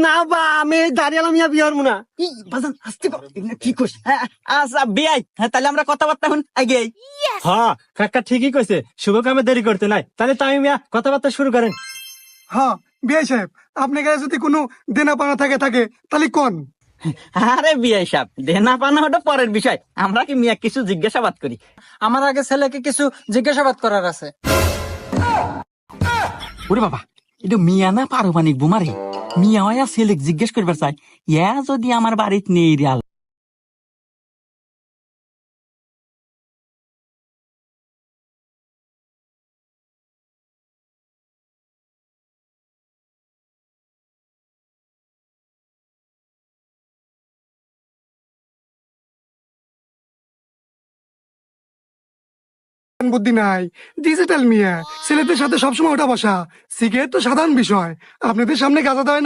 না বা আমি দাঁড়িয়ে মিয়া বিয়ে হবো না। বাজান আসতে কি কইস? আচ্ছা বিয়াই, তাহলে আমরা কথাবার্তা এখন আগে। হ্যাঁ কাকা ঠিকই কইছে, শুভ কামে দেরি করতে নাই। তাহলে তামিম মিয়া কথাবার্তা শুরু করেন। হ্যাঁ বিআই সাহেব, আপনার কাছে যদি কোনো দেনা পানা থাকে তাহলে কোন। আরে বিয়াই সাহেব, দেনা পানা ওটা পরের বিষয়, আমরা কি মিয়া কিছু জিজ্ঞাসাবাদ করি। আমার আগে ছেলেকে কিছু জিজ্ঞাসাবাদ করার আছে। ওরে বাবা, এটা মিয়া না পারমাণিক বোমারে? মিয়া হইয়া ছেলে জিজ্ঞেস করবার চাই, ইয়া যদি আমার বাড়িতে নেই রিয়াল। বুদ্ধি নাই, ডিজিটাল মিয়া, ছেলেদের সাথে সবসময় ওটা বসা। সিগারেট তো সাধারণ বিষয়, আপনাদের সামনে গাঁজা দেয় না।